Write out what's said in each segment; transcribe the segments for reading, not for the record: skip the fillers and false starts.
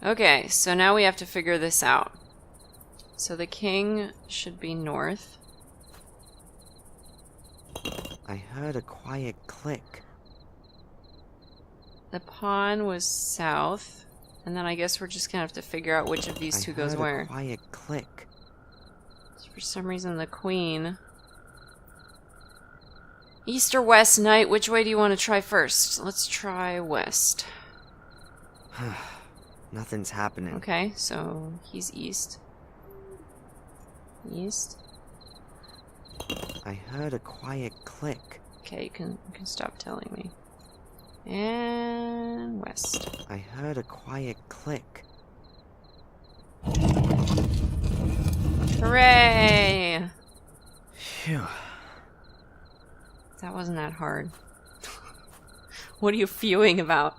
Okay, so now we have to figure this out. So the king should be north. I heard a quiet click. The pawn was south. And then I guess we're just gonna have to figure out which of these two goes where. I heard a quiet click. So for some reason the queen... East or west, knight? Which way do you want to try first? Let's try west. Nothing's happening. Okay, so he's east. East. I heard a quiet click. Okay, you can stop telling me. And west. I heard a quiet click. Hooray! Phew. That wasn't that hard. What are you fuming about?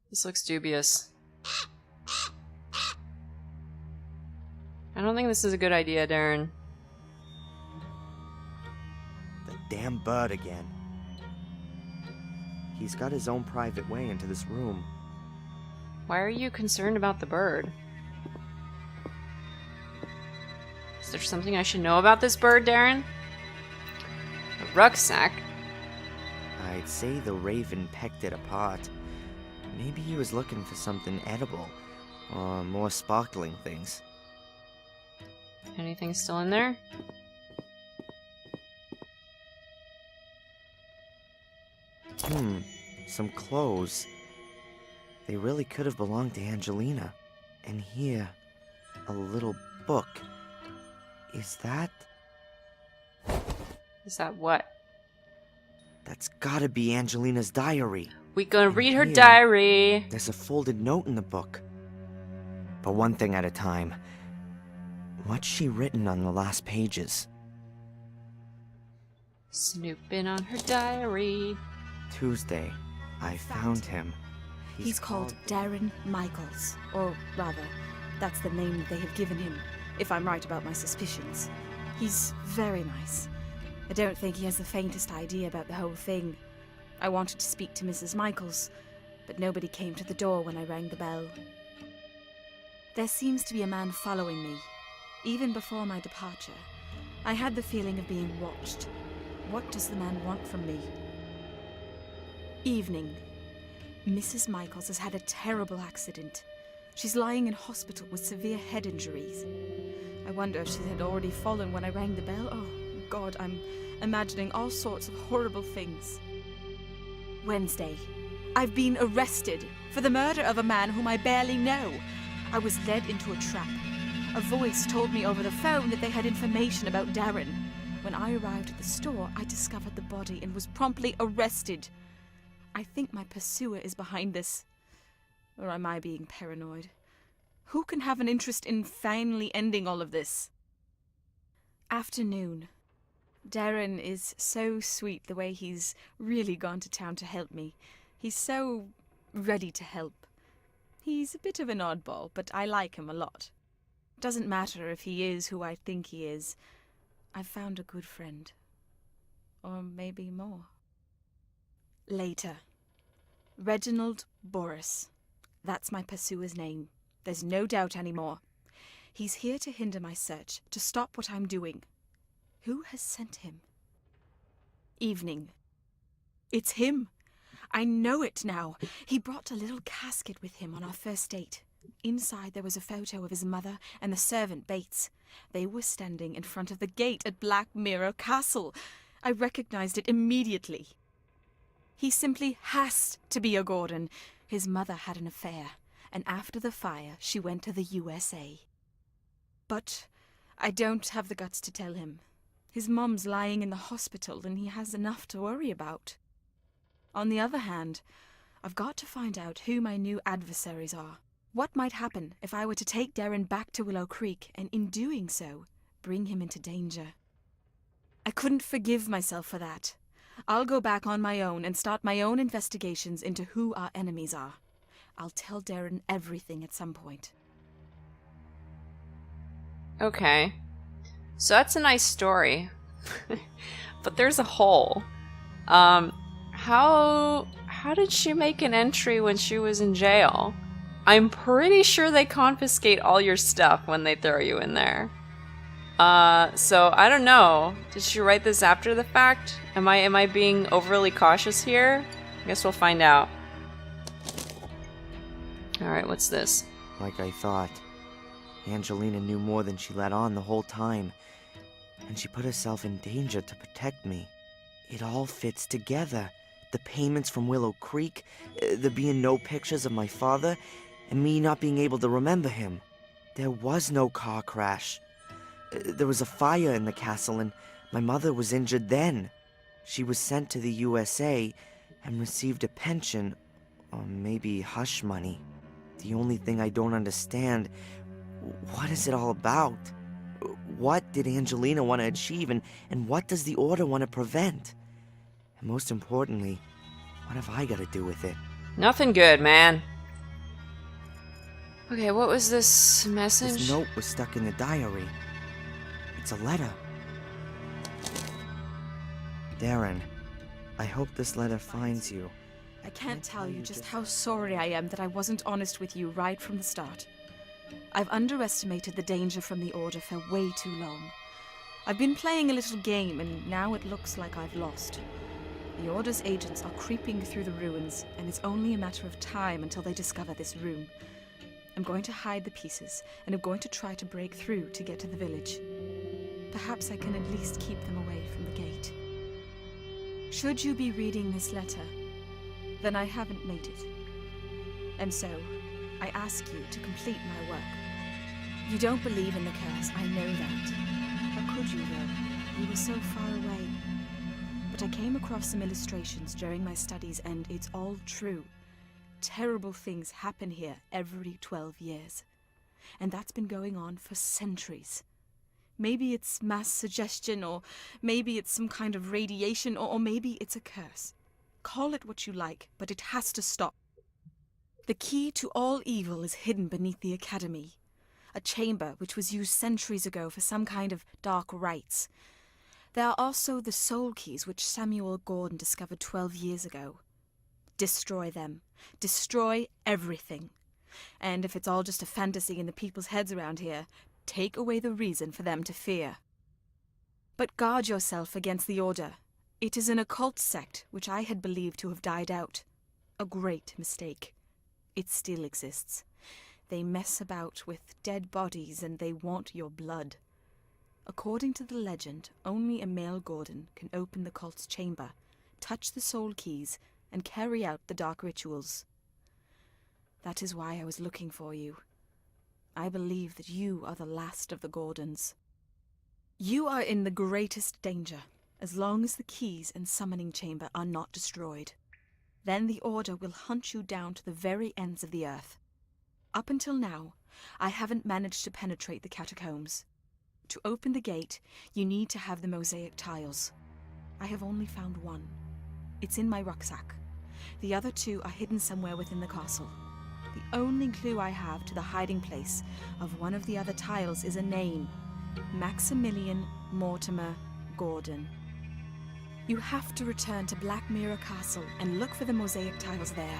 This looks dubious. I don't think this is a good idea, Darren. The damn bird again. He's got his own private way into this room. Why are you concerned about the bird? Is there something I should know about this bird, Darren? A rucksack? I'd say the raven pecked it apart. Maybe he was looking for something edible, or more sparkling things. Anything still in there? Some clothes. They really could have belonged to Angelina. And here, a little book. Is that... Is that what? That's gotta be Angelina's diary. We gonna read her here, diary. There's a folded note in the book. But one thing at a time. What's she written on the last pages? Snooping on her diary. Tuesday, I found him. He's called Darren Michaels. Or rather, that's the name that they have given him, if I'm right about my suspicions. He's very nice. I don't think he has the faintest idea about the whole thing. I wanted to speak to Mrs. Michaels, but nobody came to the door when I rang the bell. There seems to be a man following me. Even before my departure, I had the feeling of being watched. What does the man want from me? Evening. Mrs. Michaels has had a terrible accident. She's lying in hospital with severe head injuries. I wonder if she had already fallen when I rang the bell. Oh, God, I'm imagining all sorts of horrible things. Wednesday. I've been arrested for the murder of a man whom I barely know. I was led into a trap. A voice told me over the phone that they had information about Darren. When I arrived at the store, I discovered the body and was promptly arrested. I think my pursuer is behind this. Or am I being paranoid? Who can have an interest in finally ending all of this? Afternoon. Darren is so sweet the way he's really gone to town to help me. He's so ready to help. He's a bit of an oddball, but I like him a lot. Doesn't matter if he is who I think he is. I've found a good friend. Or maybe more. Later. Reginald Boris. That's my pursuer's name. There's no doubt anymore. He's here to hinder my search, to stop what I'm doing. Who has sent him? Evening. It's him. I know it now. He brought a little casket with him on our first date. Inside there was a photo of his mother and the servant Bates. They were standing in front of the gate at Black Mirror Castle. I recognized it immediately. He simply has to be a Gordon. His mother had an affair, and after the fire she went to the USA. But I don't have the guts to tell him. His mom's lying in the hospital and he has enough to worry about. On the other hand, I've got to find out who my new adversaries are. What might happen if I were to take Darren back to Willow Creek and in doing so, bring him into danger? I couldn't forgive myself for that. I'll go back on my own and start my own investigations into who our enemies are. I'll tell Darren everything at some point. Okay. So that's a nice story. But there's a hole. How did she make an entry when she was in jail? I'm pretty sure they confiscate all your stuff when they throw you in there. So I don't know. Did she write this after the fact? Am I being overly cautious here? I guess we'll find out. Alright, what's this? Like I thought. Angelina knew more than she let on the whole time. And she put herself in danger to protect me. It all fits together. The payments from Willow Creek, there being no pictures of my father, and me not being able to remember him. There was no car crash. There was a fire in the castle, and my mother was injured then. She was sent to the USA and received a pension, or maybe hush money. The only thing I don't understand, what is it all about? What did Angelina want to achieve, and what does the Order want to prevent? And most importantly, what have I got to do with it? Nothing good, man. Okay, what was this message? This note was stuck in the diary. It's a letter. Darren, I hope this letter finds you. I can't tell you just how sorry I am that I wasn't honest with you right from the start. I've underestimated the danger from the Order for way too long. I've been playing a little game, and now it looks like I've lost. The Order's agents are creeping through the ruins, and it's only a matter of time until they discover this room. I'm going to hide the pieces, and I'm going to try to break through to get to the village. Perhaps I can at least keep them away from the gate. Should you be reading this letter, then I haven't made it. And so, I ask you to complete my work. You don't believe in the curse, I know that. How could you, though? You were so far away. But I came across some illustrations during my studies, and it's all true. Terrible things happen here every 12 years. And that's been going on for centuries. Maybe it's mass suggestion, or maybe it's some kind of radiation, or maybe it's a curse. Call it what you like, but it has to stop. The key to all evil is hidden beneath the Academy. A chamber which was used centuries ago for some kind of dark rites. There are also the soul keys which Samuel Gordon discovered 12 years ago. Destroy them. Destroy everything. And if it's all just a fantasy in the people's heads around here, take away the reason for them to fear. But guard yourself against the Order. It is an occult sect which I had believed to have died out. A great mistake. It still exists. They mess about with dead bodies and they want your blood. According to the legend, only a male Gordon can open the cult's chamber, touch the soul keys, and carry out the dark rituals. That is why I was looking for you. I believe that you are the last of the Gordons. You are in the greatest danger, as long as the keys and summoning chamber are not destroyed. Then the Order will hunt you down to the very ends of the earth. Up until now, I haven't managed to penetrate the catacombs. To open the gate, you need to have the mosaic tiles. I have only found one. It's in my rucksack. The other two are hidden somewhere within the castle. The only clue I have to the hiding place of one of the other tiles is a name. Maximilian Mortimer Gordon. You have to return to Black Mirror Castle and look for the mosaic tiles there.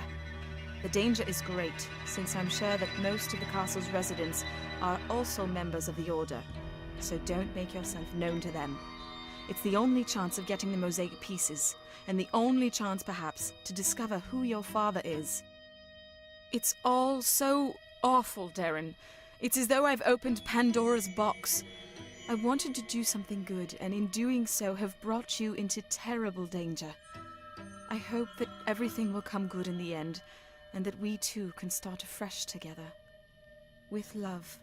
The danger is great, since I'm sure that most of the castle's residents are also members of the Order, so don't make yourself known to them. It's the only chance of getting the mosaic pieces, and the only chance, perhaps, to discover who your father is. It's all so awful, Darren. It's as though I've opened Pandora's box. I wanted to do something good, and in doing so have brought you into terrible danger. I hope that everything will come good in the end, and that we too can start afresh together. With love,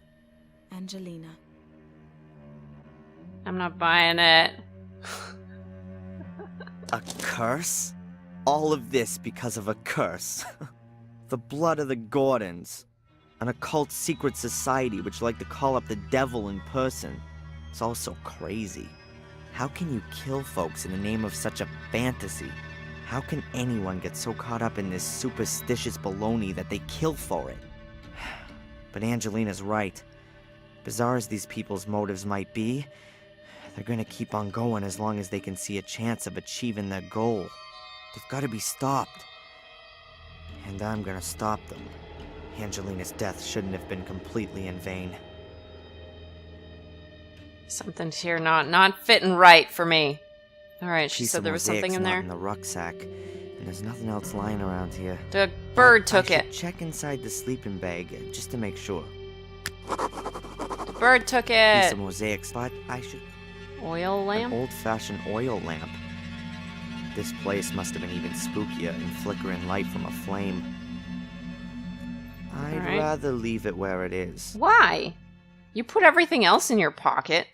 Angelina. I'm not buying it. A curse? All of this because of a curse. The blood of the Gordons. An occult secret society which like to call up the devil in person. It's all so crazy. How can you kill folks in the name of such a fantasy? How can anyone get so caught up in this superstitious baloney that they kill for it? But Angelina's right. Bizarre as these people's motives might be, They're gonna keep on going as long as they can see a chance of achieving their goal. They've gotta be stopped. And I'm gonna stop them. Angelina's death shouldn't have been completely in vain. Something's here not fitting right for me. Alright, she Piece said of there was something mosaic's in not there. in the rucksack, and there's nothing else lying around here. The bird took I it. should check inside the sleeping bag just to make sure. The bird took Piece it. of mosaic spot. I should. Oil An lamp? old-fashioned oil lamp. This place must have been even spookier in flickering light from a flame. I'd Alright. rather leave it where it is. Why? You put everything else in your pocket.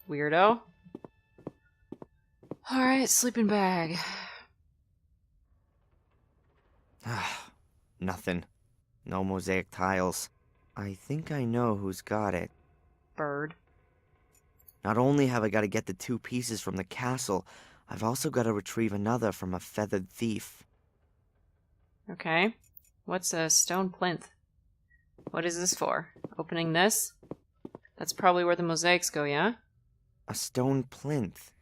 Weirdo. Alright, sleeping bag. Nothing. No mosaic tiles. I think I know who's got it. Bird. Not only have I got to get the 2 pieces from the castle, I've also got to retrieve another from a feathered thief. Okay. What's a stone plinth? What is this for? Opening this? That's probably where the mosaics go, yeah? A stone plinth.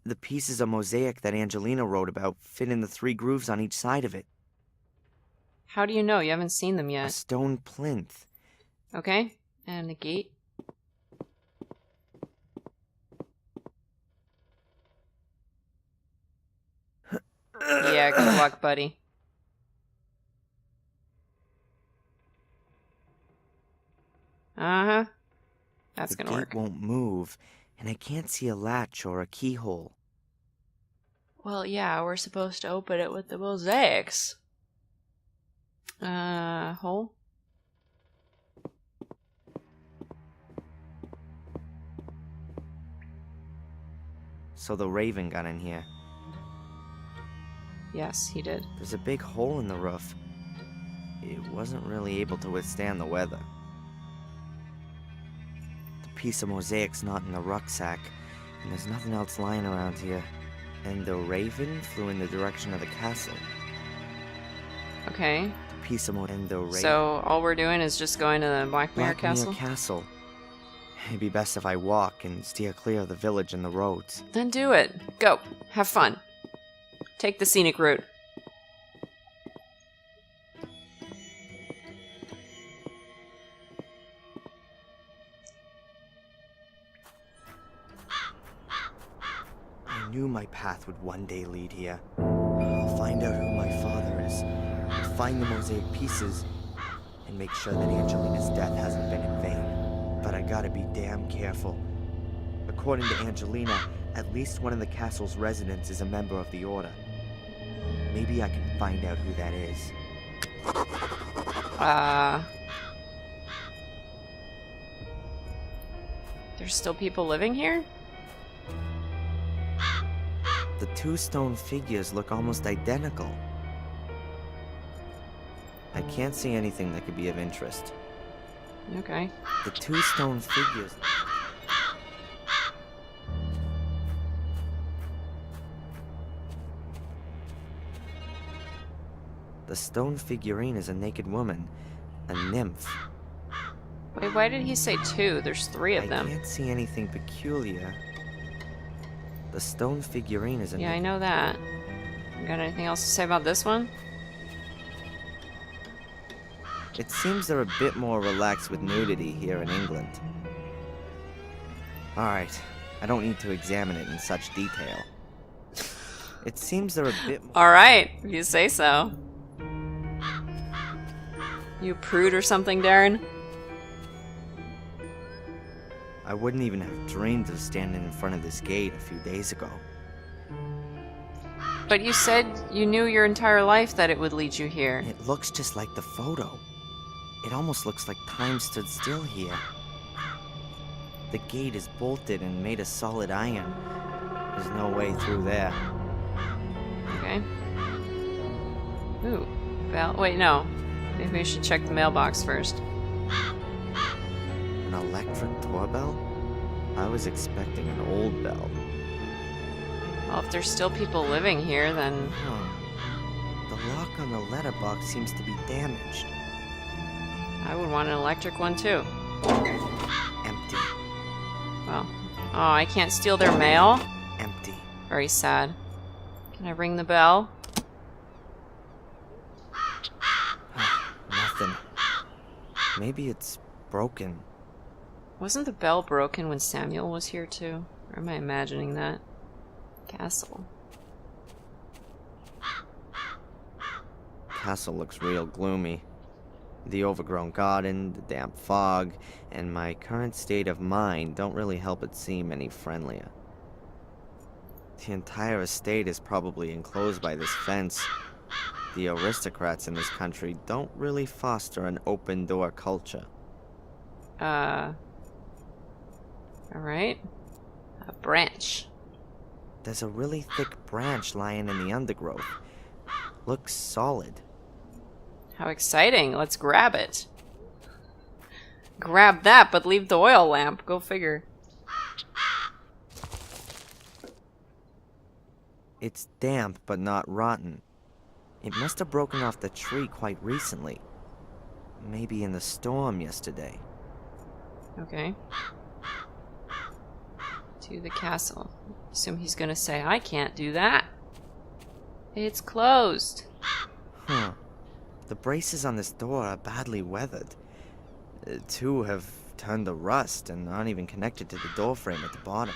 The pieces of mosaic that Angelina wrote about fit in the 3 grooves on each side of it. How do you know? You haven't seen them A yet. stone plinth. Okay. And the gate. Yeah, good luck, buddy. Uh-huh. That's The gonna gate work. won't move, and I can't see a latch or a keyhole. Well, yeah, we're supposed to open it with the mosaics. Hole? So the raven got in here. Yes, he did. There's a big hole in the roof. It wasn't really able to withstand the weather. The piece of mosaic's not in the rucksack, and there's nothing else lying around here. And the raven flew in the direction of the castle. Okay. The piece of and the raven. So all we're doing is just going to the Black Mirror Black Mirror Castle? Castle. It'd be best if I walk and steer clear of the village and the roads. Then do it. Go. Have fun. Take the scenic route. I knew my path would one day lead here. I'll find out who my father is, I'll find the mosaic pieces, and make sure that Angelina's death hasn't been in vain. But I gotta be damn careful. According to Angelina, at least one of the castle's residents is a member of the Order. Maybe I can find out who that is. There's still people living here? The 2 stone figures look almost identical. I can't see anything that could be of interest. Okay. The 2 stone figures. The stone figurine is a naked woman, a nymph. Wait, why did he say 2? There's 3 of I them. can't see anything peculiar. The stone figurine is a Yeah, I know that. You got anything else to say about this one? It seems they're a bit more relaxed with nudity here in England. Alright, I don't need to examine it in such detail. It seems they're a bit more... Alright, if you say so. You prude or something, Darren? I wouldn't even have dreamed of standing in front of this gate a few days ago. But you said you knew your entire life that it would lead you here. It looks just like the photo. It almost looks like time stood still here. The gate is bolted and made of solid iron. There's no way through there. Okay. Ooh. Bell. Wait, no. Maybe we should check the mailbox first. An electric doorbell? I was expecting an old bell. Well, if there's still people living here, then... Huh. The lock on the letterbox seems to be damaged. I would want an electric one, too. Empty. Well, Oh, I can't steal their mail? Empty. Very sad. Can I ring the bell? Nothing. Maybe it's broken. Wasn't the bell broken when Samuel was here too? Or am I imagining that? Castle. Castle looks real gloomy. The overgrown garden, the damp fog, and my current state of mind don't really help it seem any friendlier. The entire estate is probably enclosed by this fence. The aristocrats in this country don't really foster an open-door culture. Alright. A branch. There's a really thick branch lying in the undergrowth. Looks solid. How exciting. Let's grab it. Grab that, but leave the oil lamp. Go figure. It's damp, but not rotten. It must have broken off the tree quite recently. Maybe in the storm yesterday. Okay. To the castle. Assume he's gonna say, I can't do that. It's closed. Huh. The braces on this door are badly weathered. Two have turned to rust and aren't even connected to the door frame at the bottom.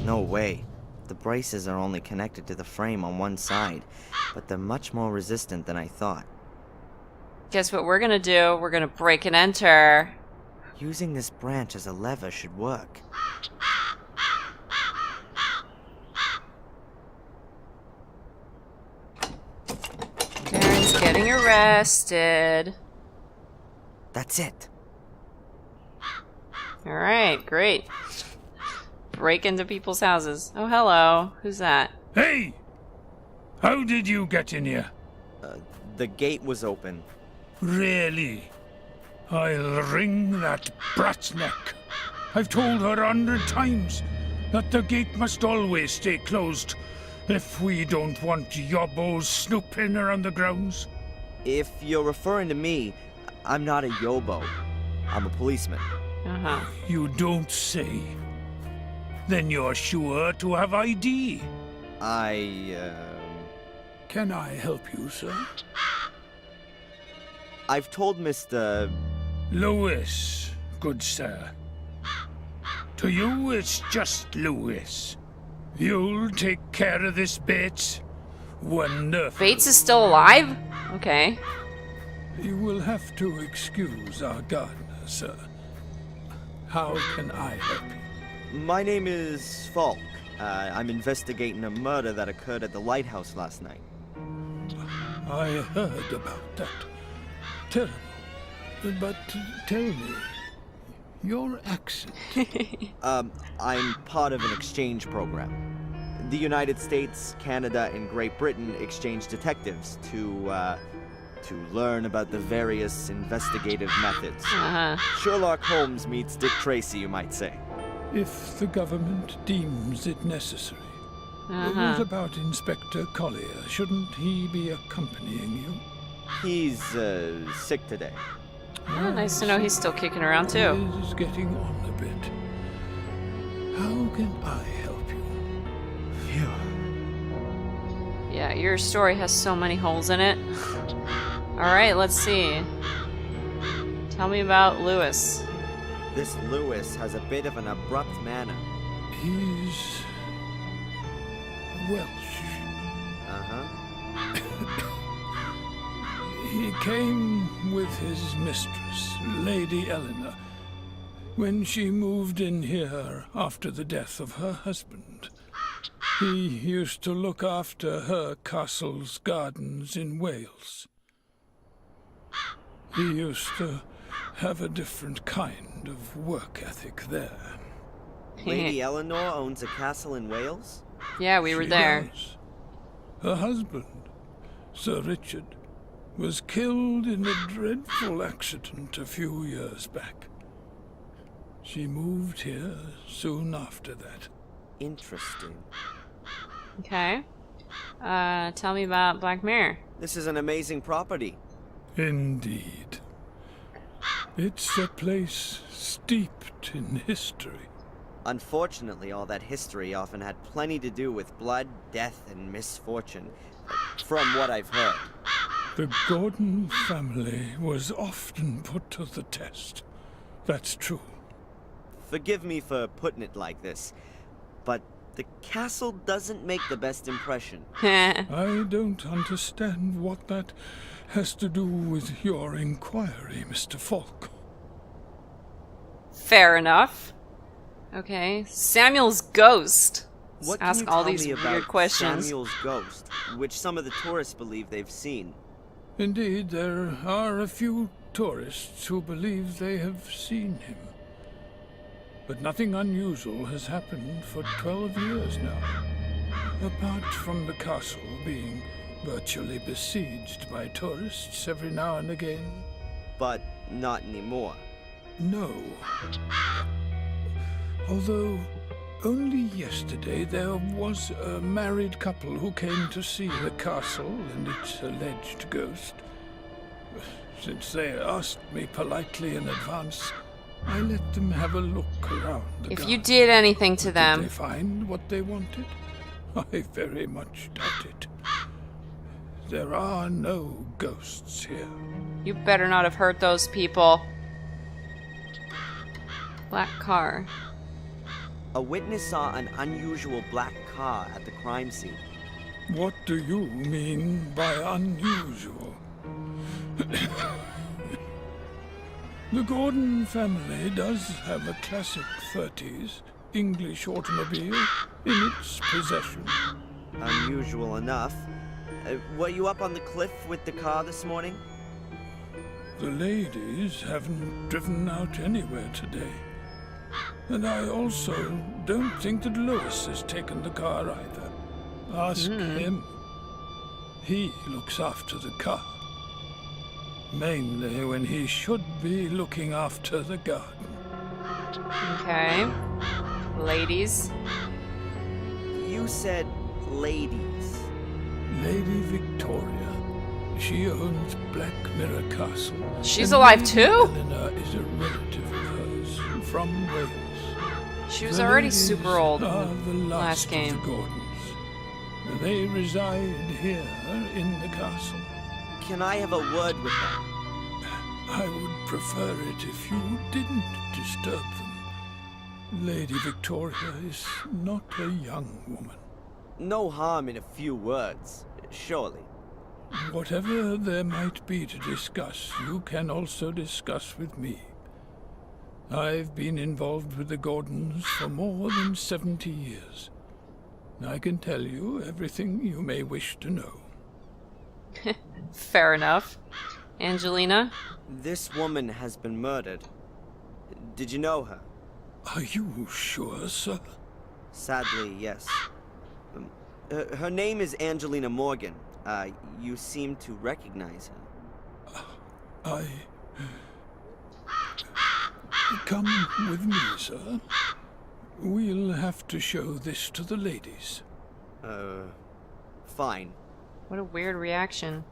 No way. The braces are only connected to the frame on one side, but they're much more resistant than I thought. Guess what we're gonna do? We're gonna break and enter. Using this branch as a lever should work. Darren's getting arrested. That's it. Alright, great. Break into people's houses. Oh, hello. Who's that? Hey! How did you get in here? The gate was open. Really? I'll wring that brat's neck. I've told her 100 times that the gate must always stay closed if we don't want yobbos snooping around the grounds. If you're referring to me, I'm not a yobo. I'm a policeman. Uh-huh. You don't say. Then you're sure to have ID. Can I help you, sir? I've told Mr. Lewis, good sir. To you, it's just Lewis. You'll take care of this, Bates. Wonderful. Bates is still alive? Okay. You will have to excuse our gardener, sir. How can I help you? My name is Falk. I'm investigating a murder that occurred at the lighthouse last night. I heard about that. Terrible. But tell me, your accent. I'm part of an exchange program. The United States, Canada, and Great Britain exchange detectives to learn about the various investigative methods. Uh-huh. Sherlock Holmes meets Dick Tracy, you might say. If the government deems it necessary. Uh-huh. What about Inspector Collier? Shouldn't he be accompanying you? He's sick today. Oh, nice to know he's still kicking around too. He is getting on a bit. How can I help you? Phew. Yeah, your story has so many holes in it. Alright, let's see. Tell me about Lewis. This Lewis has a bit of an abrupt manner. He's Welsh. Uh-huh. He came with his mistress, Lady Eleanor, when she moved in here after the death of her husband. He used to look after her castle's gardens in Wales. He used to have a different kind of work ethic there. Lady Eleanor owns a castle in Wales? Yeah, we were She there. does. Her husband, Sir Richard, was killed in a dreadful accident a few years back. She moved here soon after that. Interesting. Okay. Tell me about Black Mirror. This is an amazing property. Indeed. It's a place steeped in history. Unfortunately, all that history often had plenty to do with blood, death, and misfortune, from what I've heard. The Gordon family was often put to the test. That's true. Forgive me for putting it like this, but the castle doesn't make the best impression. I don't understand what that has to do with your inquiry, Mr. Falk. Fair enough. Okay, Samuel's ghost. Let's What ask can you all tell these me weird about questions. Samuel's ghost, which some of the tourists believe they've seen? Indeed, there are a few tourists who believe they have seen him. But nothing unusual has happened for 12 years now. Apart from the castle being virtually besieged by tourists every now and again. But not anymore. No. Although, only yesterday there was a married couple who came to see the castle and its alleged ghost. Since they asked me politely in advance, I let them have a look around the If you garden. did anything to Did them, they find what they wanted? I very much doubt it. There are no ghosts here. you better not have hurt those people. Black car. A witness saw an unusual black car at the crime scene. What do you mean by unusual? The Gordon family does have a classic 30s English automobile in its possession. Unusual enough. Were you up on the cliff with the car this morning? The ladies haven't driven out anywhere today. And I also don't think that Lewis has taken the car either. Ask him. He looks after the car. Mainly when he should be looking after the garden. Okay. Ladies. You said ladies. Lady Victoria. She owns Black Mirror Castle. She's and alive Lady too? Eleanor is a relative of hers from Wales. She was The already ladies super old are the last last game. of the Gordons. They reside here in the castle. Can I have a word with them? I would prefer it if you didn't disturb them. Lady Victoria is not a young woman. No harm in a few words, surely. Whatever there might be to discuss, you can also discuss with me. I've been involved with the Gordons for more than 70 years. I can tell you everything you may wish to know. Fair enough. Angelina? This woman has been murdered. Did you know her? Are you sure, sir? Sadly, yes. Her name is Angelina Morgan. You seem to recognize her. Come with me, sir. We'll have to show this to the ladies. Fine. What a weird reaction.